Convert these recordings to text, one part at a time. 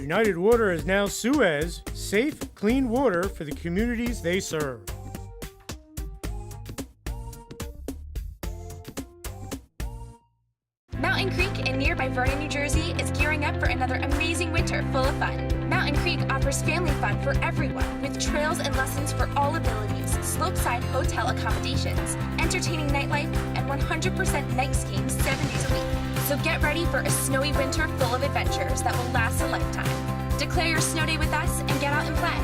United Water is now Suez, safe, clean water for the communities they serve. Mountain Creek in nearby Vernon, New Jersey is gearing up for another amazing winter full of fun. Mountain Creek offers family fun for everyone with trails and lessons for all abilities, slopeside hotel accommodations, entertaining nightlife, and 100% night skiing 7 days a week. So get ready for a snowy winter full of adventures that will last a lifetime. Declare your snow day with us and get out and play.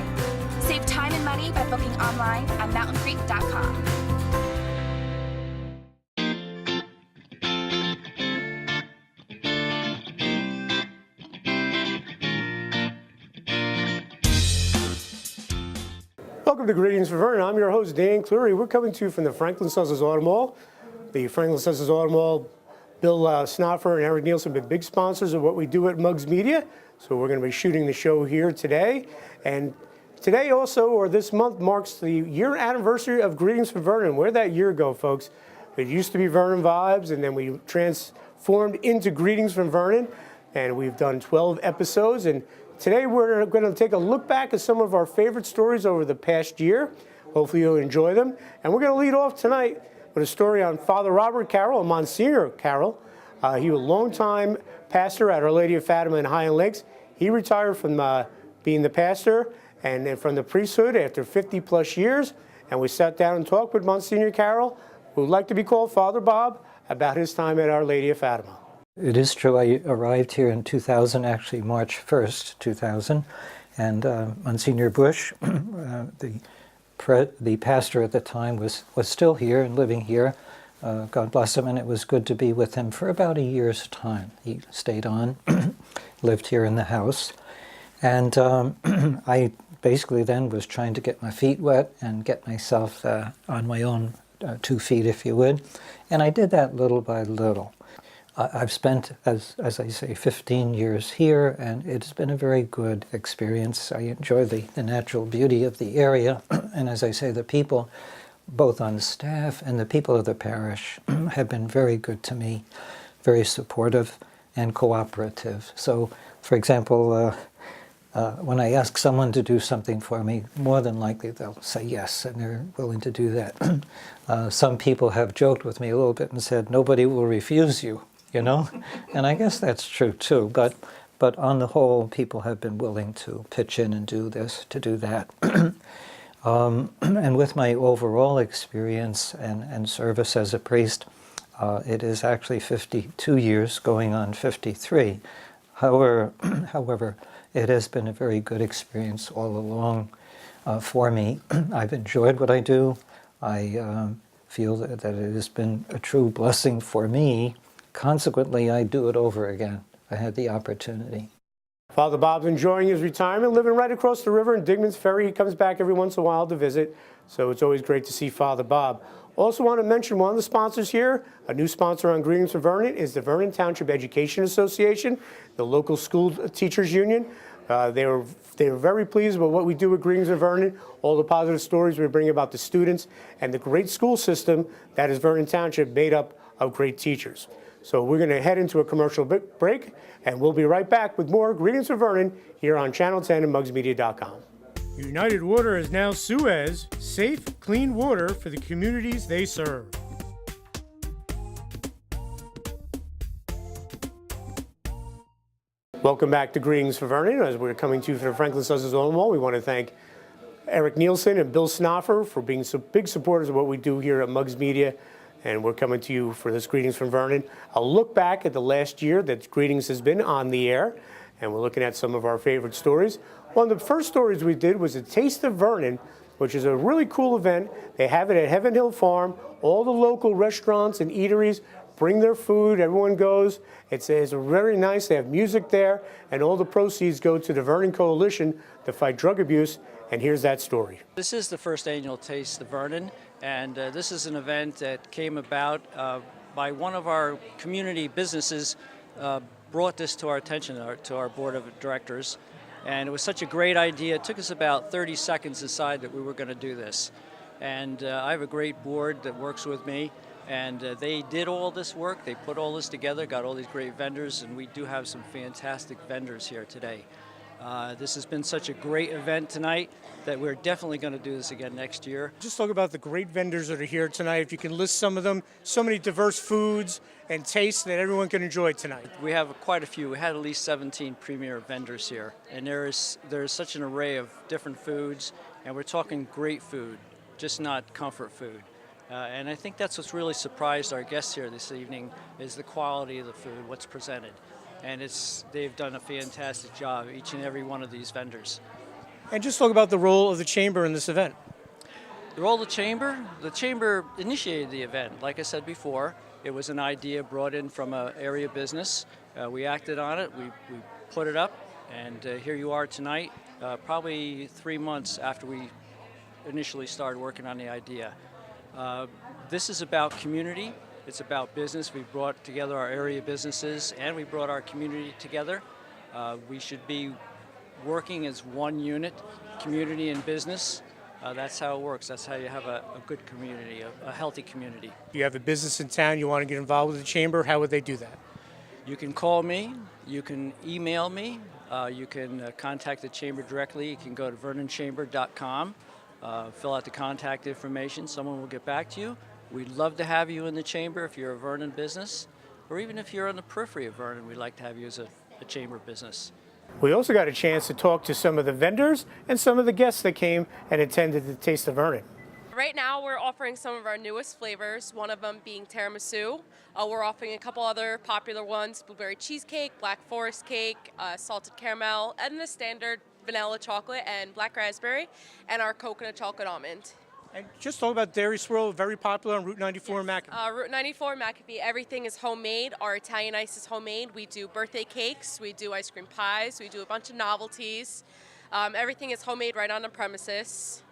Save time and money by booking online at mountaincreek.com. Welcome to Greetings from Vernon. I'm your host, Dan Cleary. We're coming to you from the Franklin Sussex Auto Mall. The Franklin Sussex Auto Mall, Bill Snoffer and Eric Nielsen have been big sponsors of what we do at Muggs Media. So we're going to be shooting the show here today. And today also, or this month, marks the year anniversary of Greetings from Vernon. Where'd that year go, folks? It used to be Vernon Vibes, and then we transformed into Greetings from Vernon. And we've done 12 episodes. And today we're going to take a look back at some of our favorite stories over the past year. Hopefully you'll enjoy them. And we're going to lead off tonight with a story on Father Robert Carroll, a Monsignor Carroll. He was a longtime pastor at Our Lady of Fatima in Highland Lakes. He retired from being the pastor and from the priesthood after 50 plus years. And we sat down and talked with Monsignor Carroll, who would like to be called Father Bob, about his time at Our Lady of Fatima. It is true. I arrived here in 2000, actually March 1st, 2000, and Monsignor Bush, the pastor at the time, was still here and living here. God bless him, and it was good to be with him for about a year's time. He stayed on, lived here in the house, and I basically then was trying to get my feet wet and get myself on my own 2 feet, if you would, and I did that little by little. I've spent, as I say, 15 years here, and it's been a very good experience. I enjoy the natural beauty of the area, and as I say, the people, both on staff and the people of the parish, have been very good to me, very supportive and cooperative. So, for example, when I ask someone to do something for me, more than likely they'll say yes, and they're willing to do that. Some people have joked with me a little bit and said, "Nobody will refuse you." You know, and I guess that's true too. But on the whole, people have been willing to pitch in and do this, to do that. And with my overall experience and service as a priest, it is actually 52 years, going on 53. However, it has been a very good experience all along for me. I've enjoyed what I do. I feel that it has been a true blessing for me. Consequently, I do it over again. I had the opportunity. Father Bob's enjoying his retirement, living right across the river in Digman's Ferry. He comes back every once in a while to visit, so it's always great to see Father Bob. Also want to mention one of the sponsors here, a new sponsor on Greetings from Vernon, is the Vernon Township Education Association, the local school teachers union. They were very pleased with what we do with Greetings from Vernon, all the positive stories we bring about the students, and the great school system that is Vernon Township, made up of great teachers. So we're going to head into a commercial break, and we'll be right back with more Greetings from Vernon here on Channel 10 and MuggsMedia.com. United Water is now Suez, safe, clean water for the communities they serve. Welcome back to Greetings from Vernon. As we're coming to you from the Franklin Sussex Auto Mall, we want to thank Eric Nielsen and Bill Snoffer for being so big supporters of what we do here at Muggs Media. And we're coming to you for this Greetings from Vernon. I'll look back at the last year that Greetings has been on the air, and we're looking at some of our favorite stories. One of the first stories we did was a Taste of Vernon, which is a really cool event. They have it at Heaven Hill Farm. All the local restaurants and eateries bring their food. Everyone goes. It's very nice. They have music there, and all the proceeds go to the Vernon Coalition to fight drug abuse. And here's that story. This is the first annual Taste of Vernon, and this is an event that came about by one of our community businesses brought this to our attention, to our board of directors, and it was such a great idea. It took us about 30 seconds to decide that we were going to do this. And I have a great board that works with me, and they did all this work. They put all this together, got all these great vendors, and we do have some fantastic vendors here today. This has been such a great event tonight that we're definitely going to do this again next year. Just talk about the great vendors that are here tonight. If you can list some of them, so many diverse foods and tastes that everyone can enjoy tonight. We have quite a few. We had at least 17 premier vendors here, and there is such an array of different foods, and we're talking great food, just not comfort food. And I think that's what's really surprised our guests here this evening is the quality of the food, what's presented. And they've done a fantastic job, each and every one of these vendors. And just talk about the role of the Chamber in this event. The role of the Chamber initiated the event. Like I said before, it was an idea brought in from an area business. We acted on it, we put it up, and here you are tonight, probably 3 months after we initially started working on the idea. This is about community, it's about business. We brought together our area businesses and we brought our community together. We should be working as one unit, community and business. That's how it works. That's how you have a good community, a healthy community. You have a business in town, you want to get involved with the Chamber, how would they do that? You can call me, you can email me, you can contact the Chamber directly. You can go to vernonchamber.com, fill out the contact information, someone will get back to you. We'd love to have you in the Chamber if you're a Vernon business, or even if you're on the periphery of Vernon, we'd like to have you as a Chamber business. We also got a chance to talk to some of the vendors and some of the guests that came and attended the Taste of Vernon. Right now we're offering some of our newest flavors, one of them being tiramisu. We're offering a couple other popular ones, blueberry cheesecake, black forest cake, salted caramel, and the standard vanilla chocolate and black raspberry, and our coconut chocolate almond. And just talk about Dairy Swirl, very popular on Route 94 in McAfee. Route 94 McAfee, everything is homemade. Our Italian ice is homemade. We do birthday cakes, we do ice cream pies, we do a bunch of novelties. Everything is homemade right on the premises.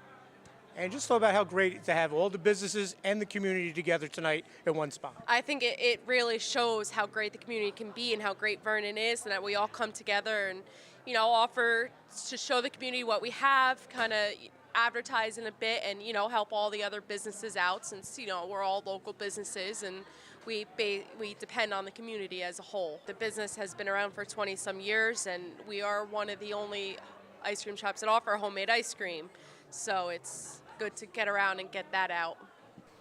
And just talk about how great to have all the businesses and the community together tonight in one spot. I think it really shows how great the community can be and how great Vernon is, and that we all come together and, you know, offer to show the community what we have, kind of advertise in a bit, and, you know, help all the other businesses out, since, you know, we're all local businesses and we depend on the community as a whole. The business has been around for 20 some years, and we are one of the only ice cream shops that offer homemade ice cream, so it's good to get around and get that out.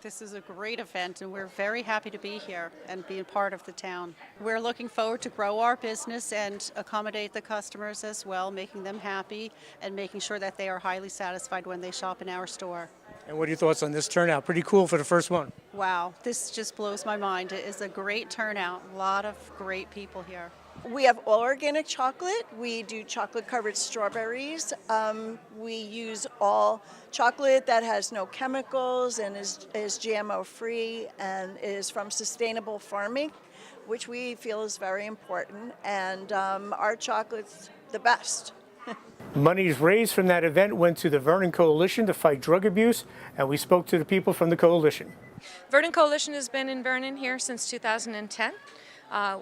This is a great event, and we're very happy to be here and be a part of the town. We're looking forward to grow our business and accommodate the customers as well, making them happy and making sure that they are highly satisfied when they shop in our store. And what are your thoughts on this turnout? Pretty cool for the first one. Wow, this just blows my mind. It is a great turnout, a lot of great people here. We have all organic chocolate. We do chocolate-covered strawberries. We use all chocolate that has no chemicals and is GMO-free and is from sustainable farming, which we feel is very important. And our chocolate's the best. Monies raised from that event went to the Vernon Coalition to fight drug abuse, and we spoke to the people from the coalition. Vernon Coalition has been in Vernon here since 2010.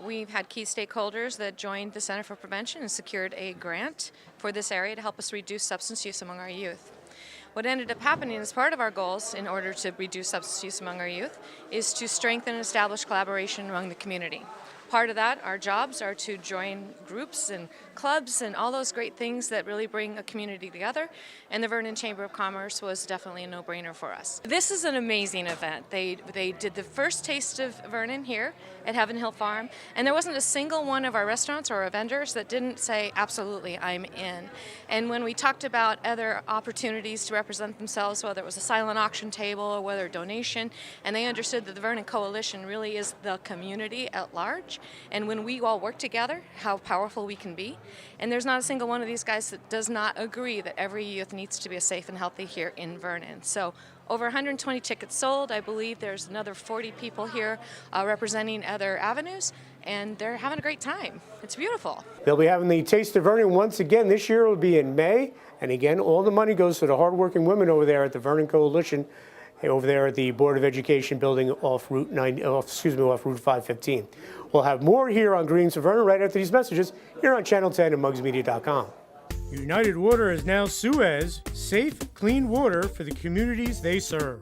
We've had key stakeholders that joined the Center for Prevention and secured a grant for this area to help us reduce substance use among our youth. What ended up happening as part of our goals in order to reduce substance use among our youth is to strengthen and establish collaboration among the community. Part of that, our jobs are to join groups and clubs and all those great things that really bring a community together, and the Vernon Chamber of Commerce was definitely a no-brainer for us. This is an amazing event. They did the first Taste of Vernon here at Heaven Hill Farm, and there wasn't a single one of our restaurants or our vendors that didn't say, absolutely, I'm in. And when we talked about other opportunities to represent themselves, whether it was a silent auction table or whether a donation, and they understood that the Vernon Coalition really is the community at large, and when we all work together, how powerful we can be. And there's not a single one of these guys that does not agree that every youth needs to be safe and healthy here in Vernon. So over 120 tickets sold. I believe there's another 40 people here representing other avenues, and they're having a great time. It's beautiful. They'll be having the Taste of Vernon once again. This year it will be in May, and again, all the money goes to the hardworking women over there at the Vernon Coalition, over there at the Board of Education building off Route 515. We'll have more here on Greens for Vernon right after these messages here on Channel 10 and mugsmedia.com. United Water is now Suez, safe, clean water for the communities they serve.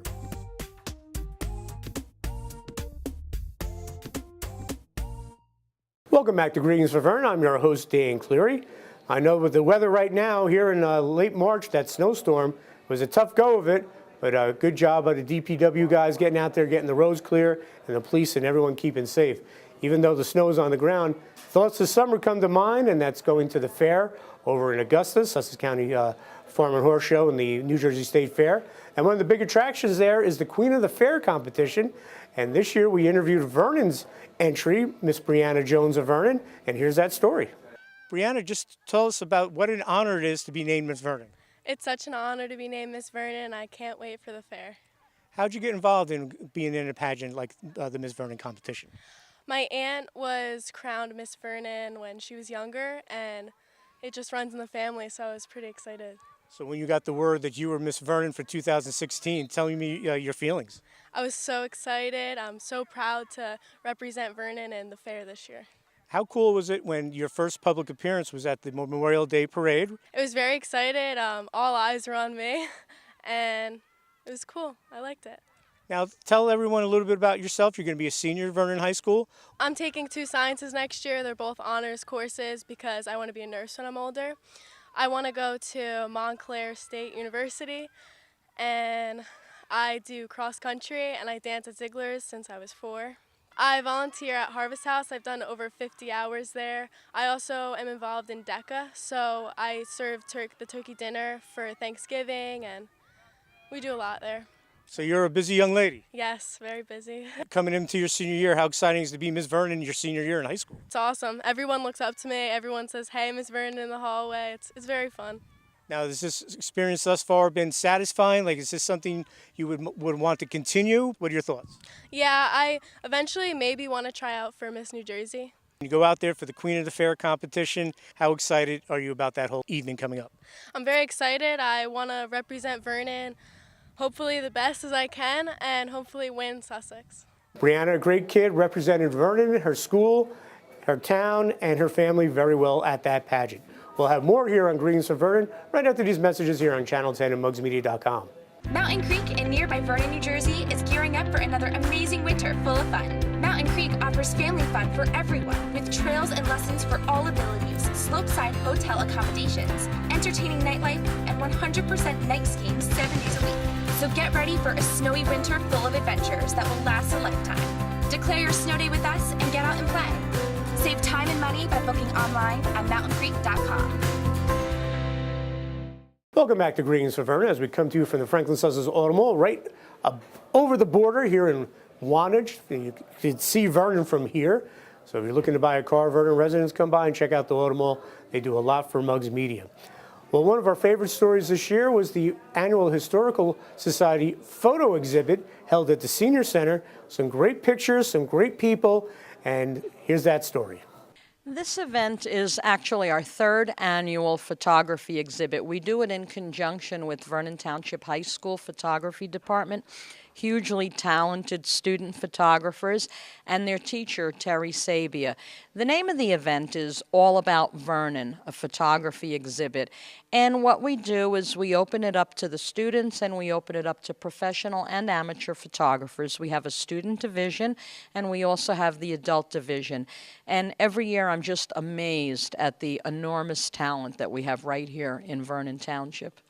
Welcome back to Greetings for Vernon. I'm your host, Dan Cleary. I know with the weather right now here in late March, that snowstorm was a tough go of it, but good job by the DPW guys getting out there, getting the roads clear, and the police and everyone keeping safe. Even though the snow is on the ground, thoughts of summer come to mind, and that's going to the fair over in Augusta, Sussex County Farm and Horse Show and the New Jersey State Fair. And one of the big attractions there is the Queen of the Fair competition. And this year we interviewed Vernon's entry, Miss Brianna Jones of Vernon, and here's that story. Brianna, just tell us about what an honor it is to be named Miss Vernon. It's such an honor to be named Miss Vernon. I can't wait for the fair. How'd you get involved in being in a pageant like the Miss Vernon competition? My aunt was crowned Miss Vernon when she was younger, and it just runs in the family, so I was pretty excited. So when you got the word that you were Miss Vernon for 2016, tell me your feelings. I was so excited. I'm so proud to represent Vernon in the fair this year. How cool was it when your first public appearance was at the Memorial Day Parade? It was very excited. All eyes were on me, and it was cool. I liked it. Now, tell everyone a little bit about yourself. You're going to be a senior at Vernon High School. I'm taking 2 sciences next year. They're both honors courses because I want to be a nurse when I'm older. I want to go to Montclair State University, and I do cross country, and I dance at Ziegler's since I was 4. I volunteer at Harvest House. I've done over 50 hours there. I also am involved in DECA, so I serve the turkey dinner for Thanksgiving, and we do a lot there. So you're a busy young lady. Yes, very busy. Coming into your senior year, how exciting is it to be Miss Vernon your senior year in high school? It's awesome. Everyone looks up to me. Everyone says, "Hey, Miss Vernon," in the hallway. It's very fun. Now, has this experience thus far been satisfying? Like, is this something you would want to continue? What are your thoughts? Yeah, I eventually maybe want to try out for Miss New Jersey. You go out there for the Queen of the Fair competition. How excited are you about that whole evening coming up? I'm very excited. I want to represent Vernon, hopefully the best as I can, and hopefully win Sussex. Brianna, a great kid, represented Vernon, her school, her town, and her family very well at that pageant. We'll have more here on Greetings from Vernon right after these messages here on Channel 10 and mugsmedia.com. Mountain Creek in nearby Vernon, New Jersey is gearing up for another amazing winter full of fun. Mountain Creek offers family fun for everyone with trails and lessons for all abilities, slopeside hotel accommodations, entertaining nightlife, and 100% night skiing 7 days a week. So get ready for a snowy winter full of adventures that will last a lifetime. Declare your snow day with us and get out and play. Save time and money by booking online at mountaincreek.com. Welcome back to Greetings from Vernon as we come to you from the Franklin Sussex Auto Mall right over the border here in Wantage. You can see Vernon from here. So if you're looking to buy a car, Vernon residents, come by and check out the Auto Mall. They do a lot for Mugs Media. Well, one of our favorite stories this year was the annual Historical Society photo exhibit held at the Senior Center. Some great pictures, some great people, and here's that story. This event is actually our 3rd annual photography exhibit. We do it in conjunction with Vernon Township High School Photography Department. Hugely talented student photographers, and their teacher, Terry Sabia. The name of the event is All About Vernon, a photography exhibit. And what we do is we open it up to the students and we open it up to professional and amateur photographers. We have a student division and we also have the adult division. And every year I'm just amazed at the enormous talent that we have right here in Vernon Township.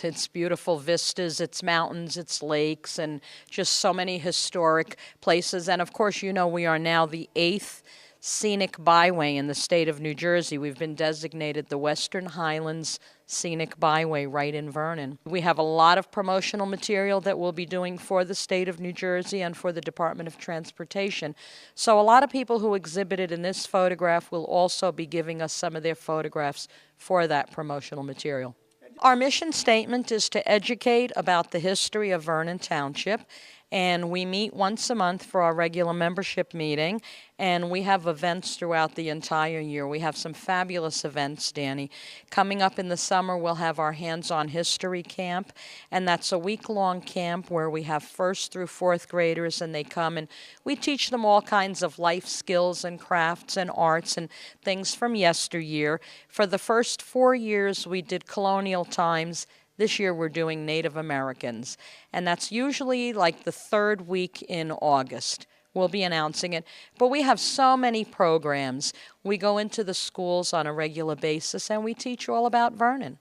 It's beautiful vistas, it's mountains, it's lakes, and just so many historic places. And of course, you know, we are now the 8th scenic byway in the state of New Jersey. We've been designated the Western Highlands Scenic Byway right in Vernon. We have a lot of promotional material that we'll be doing for the state of New Jersey and for the Department of Transportation. So a lot of people who exhibited in this photograph will also be giving us some of their photographs for that promotional material. Our mission statement is to educate about the history of Vernon Township, and we meet once a month for our regular membership meeting, and we have events throughout the entire year. We have some fabulous events, Danny. Coming up in the summer, we'll have our Hands-On History Camp, and that's a week-long camp where we have 1st through 4th graders, and they come and we teach them all kinds of life skills and crafts and arts and things from yesteryear. For the first 4 years, we did colonial times. This year we're doing Native Americans, and that's usually like the 3rd week in August. we'll be announcing it. But we have so many programs. We go into the schools on a regular basis, and we teach all about Vernon.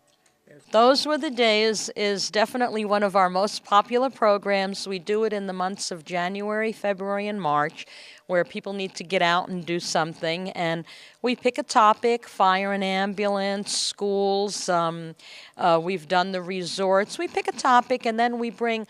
Those Were the Days is definitely one of our most popular programs. We do it in the months of January, February, and March, where people need to get out and do something. And we pick a topic: fire and ambulance, schools. We've done the resorts. We pick a topic, and then we bring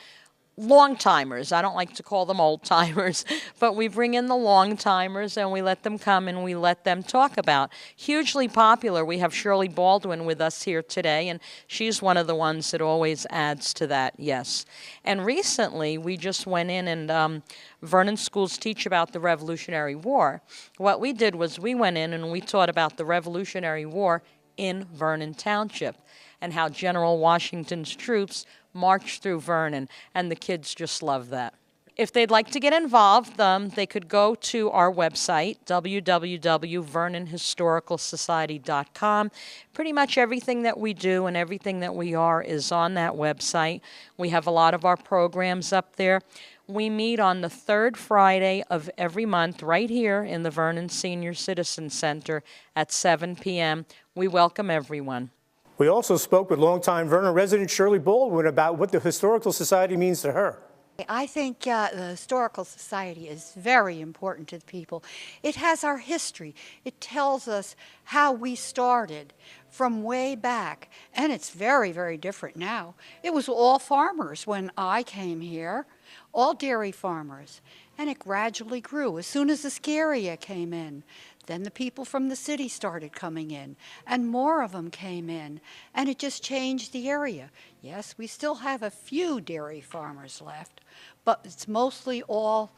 long-timers. I don't like to call them old-timers, but we bring in the long-timers and we let them come and we let them talk about. Hugely popular. We have Shirley Baldwin with us here today, and she's one of the ones that always adds to that, yes. And recently, we just went in and Vernon schools teach about the Revolutionary War. What we did was we went in and we taught about the Revolutionary War in Vernon Township and how General Washington's troops marched through Vernon, and the kids just love that. If they'd like to get involved, they could go to our website, www.vernonhistoricalsociety.com. Pretty much everything that we do and everything that we are is on that website. We have a lot of our programs up there. We meet on the third Friday of every month right here in the Vernon Senior Citizen Center at 7 p.m. We welcome everyone. We also spoke with longtime Vernon resident Shirley Baldwin about what the Historical Society means to her. I think the Historical Society is very important to the people. It has our history. It tells us how we started from way back, and it's very, very different now. It was all farmers when I came here, all dairy farmers, and it gradually grew. As soon as the ski area came in, then the people from the city started coming in, and more of them came in, and it just changed the area. Yes, we still have a few dairy farmers left, but it's mostly all,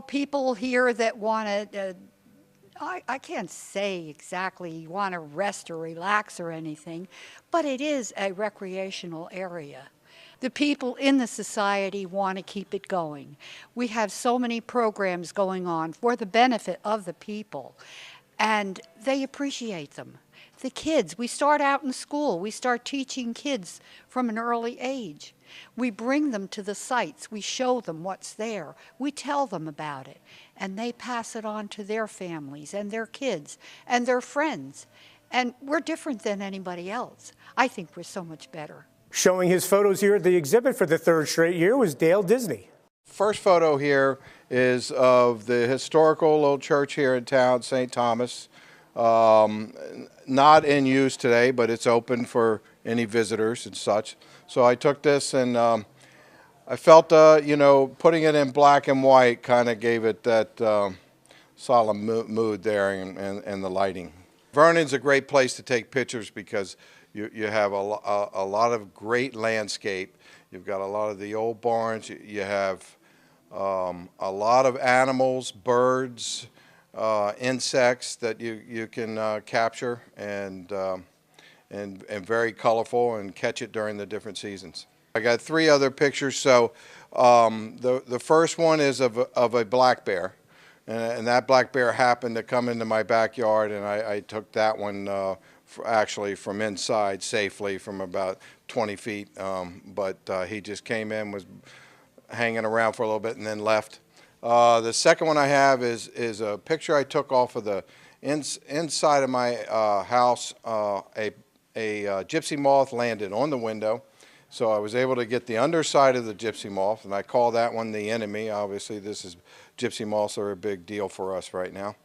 people here that want to, I can't say exactly want to rest or relax or anything, but it is a recreational area. The people in the society want to keep it going. We have so many programs going on for the benefit of the people, and they appreciate them. The kids, we start out in school. We start teaching kids from an early age. We bring them to the sites. We show them what's there. We tell them about it, and they pass it on to their families and their kids and their friends. And we're different than anybody else. I think we're so much better. Showing his photos here at the exhibit for the third straight year was Dale Disney. First photo here is of the historical little church here in town, St. Thomas. Not in use today, but it's open for any visitors and such. So I took this and I felt, putting it in black and white kind of gave it that solemn mood there and the lighting. Vernon's a great place to take pictures because you have a lot of great landscape. You've got a lot of the old barns. You have a lot of animals, birds, insects that you can capture and very colorful and catch it during the different seasons. I got 3 other pictures. So the first one is of a black bear, and that black bear happened to come into my backyard, and I took that one actually from inside safely from about 20 feet, but he just came in, was hanging around for a little bit, and then left. The second one I have is a picture I took off of the inside of my house. A gypsy moth landed on the window, so I was able to get the underside of the gypsy moth, and I call that one the enemy. Obviously, gypsy moths are a big deal for us right now.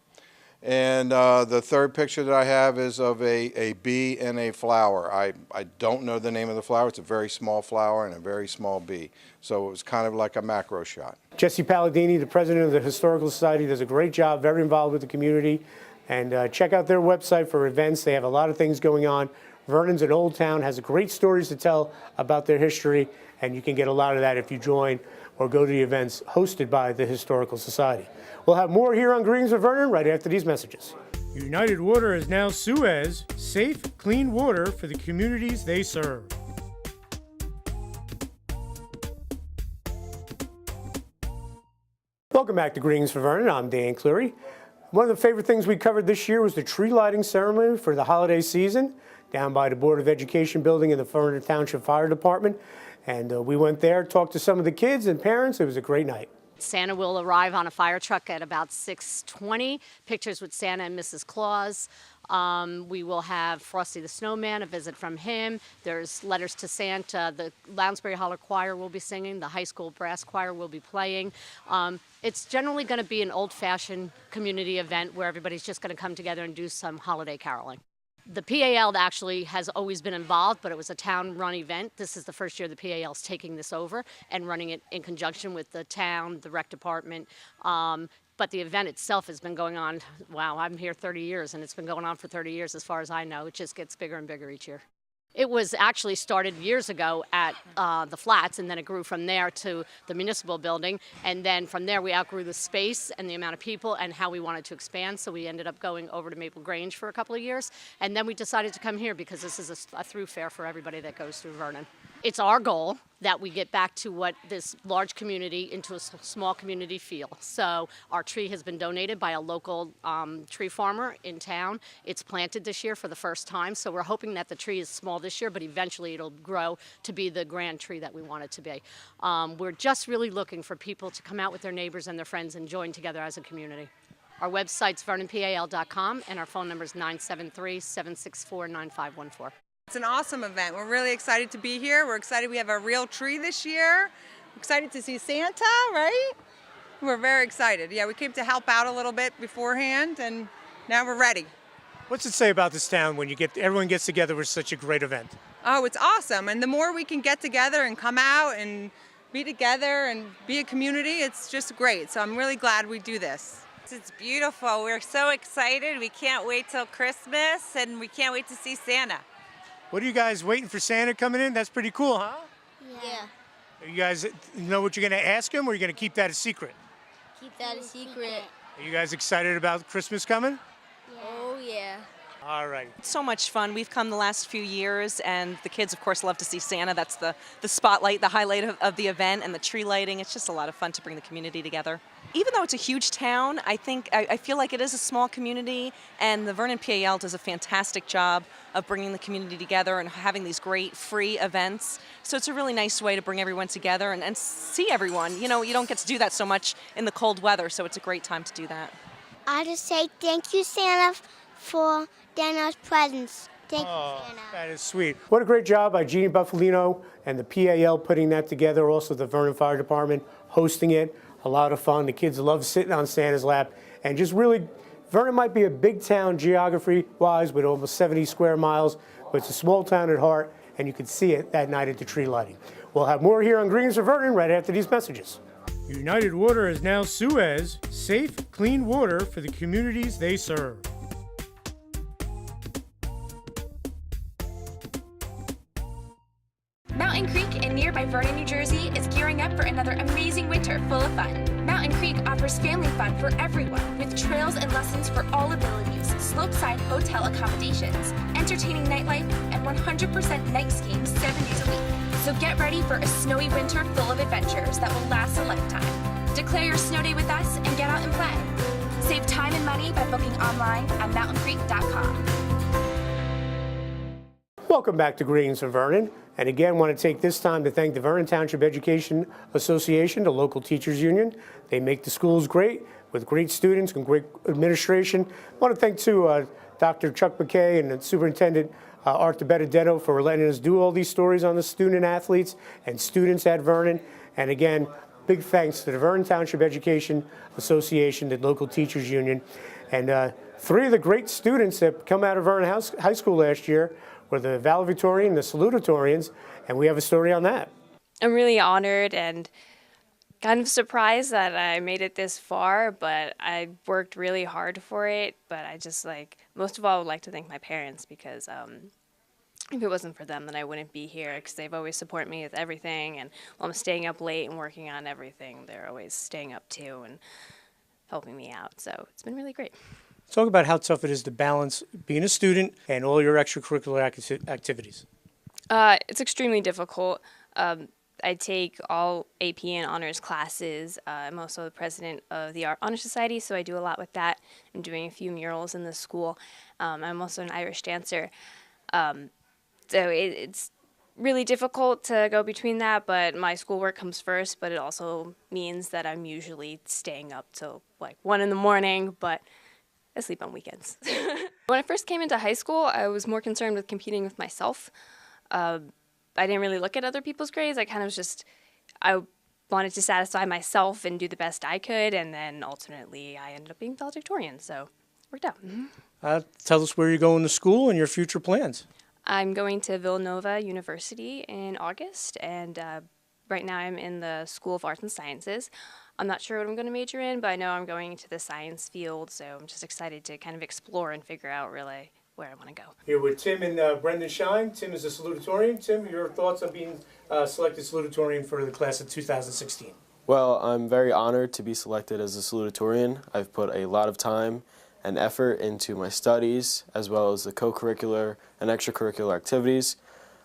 And the third picture that I have is of a bee and a flower. I don't know the name of the flower. It's a very small flower and a very small bee. So it was kind of like a macro shot. Jesse Palladini, the president of the Historical Society, does a great job, very involved with the community. And check out their website for events. They have a lot of things going on. Vernon's an old town, has great stories to tell about their history, and you can get a lot of that if you join or go to the events hosted by the Historical Society. We'll have more here on Greetings with Vernon right after these messages. United Water is now Suez, safe, clean water for the communities they serve. Welcome back to Greetings for Vernon. I'm Dan Cleary. One of the favorite things we covered this year was the tree lighting ceremony for the holiday season down by the Board of Education building in the Vernon Township Fire Department. And we went there, talked to some of the kids and parents. It was a great night. Santa will arrive on a fire truck at about 6:20. Pictures with Santa and Mrs. Claus. We will have Frosty the Snowman, a visit from him. There's letters to Santa. The Lounsbury Holler Choir will be singing. The high school brass choir will be playing. It's generally going to be an old-fashioned community event where everybody's just going to come together and do some holiday caroling. The PAL actually has always been involved, but it was a town-run event. This is the first year the PAL is taking this over and running it in conjunction with the town, the rec department. But the event itself has been going on, wow, I'm here 30 years, and it's been going on for 30 years as far as I know. It just gets bigger and bigger each year. It was actually started years ago at the flats, and then it grew from there to the municipal building. And then from there, we outgrew the space and the amount of people and how we wanted to expand. So we ended up going over to Maple Grange for a couple of years. And then we decided to come here because this is a through fare for everybody that goes through Vernon. It's our goal that we get back to what this large community into a small community feel. So our tree has been donated by a local tree farmer in town. It's planted this year for the first time, so we're hoping that the tree is small this year, but eventually it'll grow to be the grand tree that we want it to be. We're just really looking for people to come out with their neighbors and their friends and join together as a community. Our website's vernonpal.com, and our phone number is 973-764-9514. It's an awesome event. We're really excited to be here. We're excited we have a real tree this year. Excited to see Santa, right? We're very excited. Yeah, we came to help out a little bit beforehand, and now we're ready. What's it say about this town when everyone gets together for such a great event? Oh, it's awesome. And the more we can get together and come out and be together and be a community, it's just great. So I'm really glad we do this. It's beautiful. We're so excited. We can't wait till Christmas, and we can't wait to see Santa. What are you guys waiting for Santa coming in? That's pretty cool, huh? Yeah. You guys know what you're going to ask him, or are you going to keep that a secret? Keep that a secret. Are you guys excited about Christmas coming? Yeah. Oh, yeah. All right. It's so much fun. We've come the last few years, and the kids, of course, love to see Santa. That's the spotlight, the highlight of the event, and the tree lighting. It's just a lot of fun to bring the community together. Even though it's a huge town, I feel like it is a small community, and the Vernon PAL does a fantastic job of bringing the community together and having these great free events. So it's a really nice way to bring everyone together and see everyone. You know, you don't get to do that so much in the cold weather, so it's a great time to do that. I just say thank you, Santa, for Dana's presents. Thank you, Santa. That is sweet. What a great job by Jeannie Buffalino and the PAL putting that together. Also the Vernon Fire Department hosting it. A lot of fun. The kids love sitting on Santa's lap. And just really, Vernon might be a big town geography-wise with almost 70 square miles, but it's a small town at heart, and you can see it that night at the tree lighting. We'll have more here on Greens for Vernon right after these messages. United Water is now Suez, safe, clean water for the communities they serve. Mountain Creek in nearby Vernon, New Jersey is gearing up for another amazing winter full of fun. Mountain Creek offers family fun for everyone with trails and lessons for all abilities, slopeside hotel accommodations, entertaining nightlife, and 100% night skiing 7 days a week. So get ready for a snowy winter full of adventures that will last a lifetime. Declare your snow day with us and get out and play. Save time and money by booking online at mountaincreek.com. Welcome back to Greens from Vernon. And again, want to take this time to thank the Vernon Township Education Association, the local teachers union. They make the schools great with great students and great administration. I want to thank too Dr. Chuck McKay and the Superintendent Art DeBenedetto for letting us do all these stories on the student athletes and students at Vernon. And again, big thanks to the Vernon Township Education Association, the local teachers union. And 3 of the great students that come out of Vernon High School last year were the Valedictorian and the Salutatorians, and we have a story on that. I'm really honored and kind of surprised that I made it this far, but I worked really hard for it. But I just most of all, I would like to thank my parents because if it wasn't for them, then I wouldn't be here because they've always supported me with everything. And while I'm staying up late and working on everything, they're always staying up too and helping me out. So it's been really great. Talk about how tough it is to balance being a student and all your extracurricular activities. It's extremely difficult. I take all AP and honors classes. I'm also the president of the Art Honor Society, so I do a lot with that. I'm doing a few murals in the school. I'm also an Irish dancer. So it's really difficult to go between that, but my schoolwork comes first, but it also means that I'm usually staying up till like 1 in the morning, but I sleep on weekends. When I first came into high school, I was more concerned with competing with myself. I didn't really look at other people's grades. I kind of I wanted to satisfy myself and do the best I could, and then ultimately I ended up being valedictorian, so it worked out. Tell us where you're going to school and your future plans. I'm going to Villanova University in August, and right now I'm in the School of Arts and Sciences. I'm not sure what I'm going to major in, but I know I'm going into the science field, so I'm just excited to kind of explore and figure out really where I want to go. Here with Tim and Brendan Shine. Tim is a salutatorian. Tim, your thoughts on being selected salutatorian for the class of 2016? Well, I'm very honored to be selected as a salutatorian. I've put a lot of time and effort into my studies, as well as the co-curricular and extracurricular activities.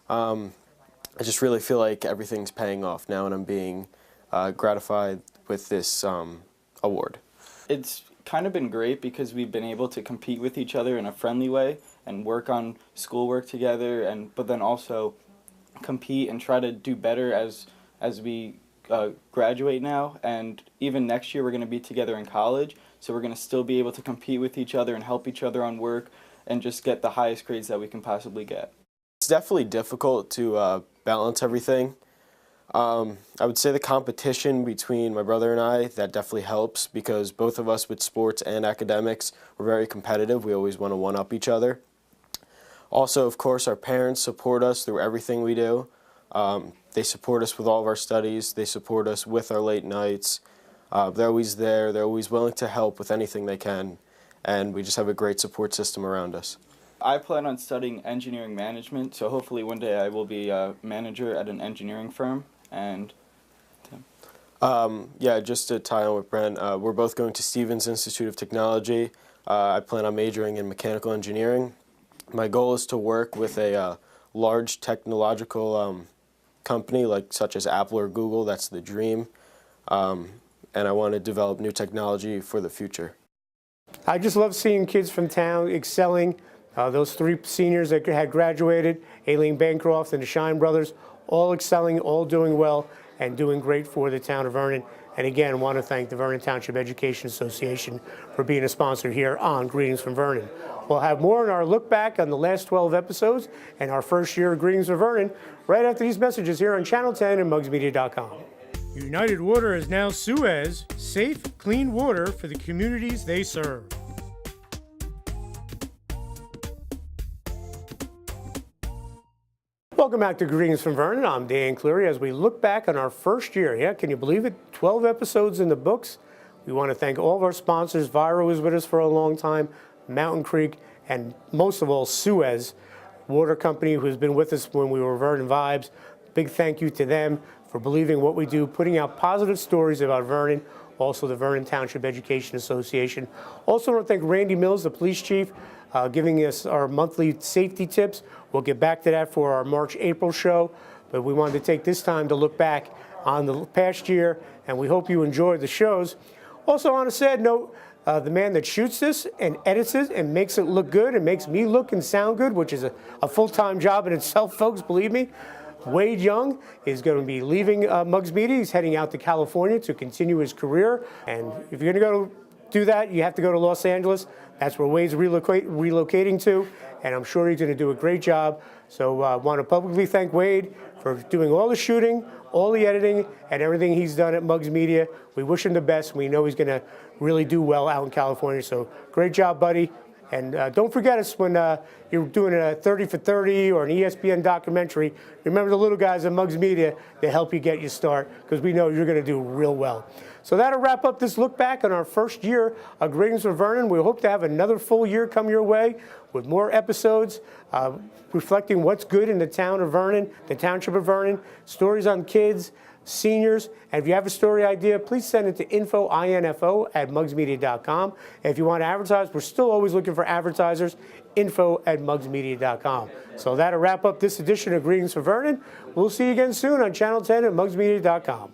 I just really feel like everything's paying off now, and I'm being gratified with this award. It's kind of been great because we've been able to compete with each other in a friendly way and work on schoolwork together, but then also compete and try to do better as we graduate now. And even next year we're going to be together in college, so we're going to still be able to compete with each other and help each other on work and just get the highest grades that we can possibly get. It's definitely difficult to balance everything. I would say the competition between my brother and I, that definitely helps, because both of us with sports and academics, we're very competitive. We always want to one-up each other. Also, of course, our parents support us through everything we do. They support us with all of our studies. They support us with our late nights. They're always there. They're always willing to help with anything they can, and we just have a great support system around us. I plan on studying engineering management, so hopefully one day I will be a manager at an engineering firm. And Tim? Yeah, just to tie on with Brent, we're both going to Stevens Institute of Technology. I plan on majoring in mechanical engineering. My goal is to work with a large technological company such as Apple or Google. That's the dream. And I want to develop new technology for the future. I just love seeing kids from town excelling. Those 3 seniors that had graduated, Aileen Bancroft and the Shine brothers, all excelling, all doing well, and doing great for the town of Vernon. And again, I want to thank the Vernon Township Education Association for being a sponsor here on Greetings from Vernon. We'll have more on our look back on the last 12 episodes and our first year of Greetings from Vernon right after these messages here on Channel 10 and mugsmedia.com. United Water is now Suez, safe, clean water for the communities they serve. Welcome back to Greetings from Vernon. I'm Dan Cleary as we look back on our first year. Yeah, can you believe it? 12 episodes in the books. We want to thank all of our sponsors. Vira was with us for a long time, Mountain Creek, and most of all, Suez Water Company, who has been with us when we were Vernon Vibes. Big thank you to them for believing what we do, putting out positive stories about Vernon, also the Vernon Township Education Association. Also want to thank Randy Mills, the police chief, giving us our monthly safety tips. We'll get back to that for our March-April show, but we wanted to take this time to look back on the past year, and we hope you enjoyed the shows. Also, on a sad note, the man that shoots this and edits it and makes it look good and makes me look and sound good, which is a full-time job in itself, folks, believe me, Wade Young is going to be leaving Mugs Media. He's heading out to California to continue his career, and if you're going to go do that, you have to go to Los Angeles. That's where Wade's relocating to, and I'm sure he's going to do a great job. So I want to publicly thank Wade for doing all the shooting, all the editing, and everything he's done at Mugs Media. We wish him the best. We know he's going to really do well out in California. So great job, buddy. And don't forget us when you're doing a 30 for 30 or an ESPN documentary. Remember the little guys at Mugs Media to help you get your start, because we know you're going to do real well. So that'll wrap up this look back on our first year of Greetings from Vernon. We hope to have another full year come your way with more episodes reflecting what's good in the town of Vernon, the township of Vernon, stories on kids, seniors. And if you have a story idea, please send it to info@mugsmedia.com. And if you want to advertise, we're still always looking for advertisers, info@mugsmedia.com. So that'll wrap up this edition of Greetings from Vernon. We'll see you again soon on Channel 10 at mugsmedia.com.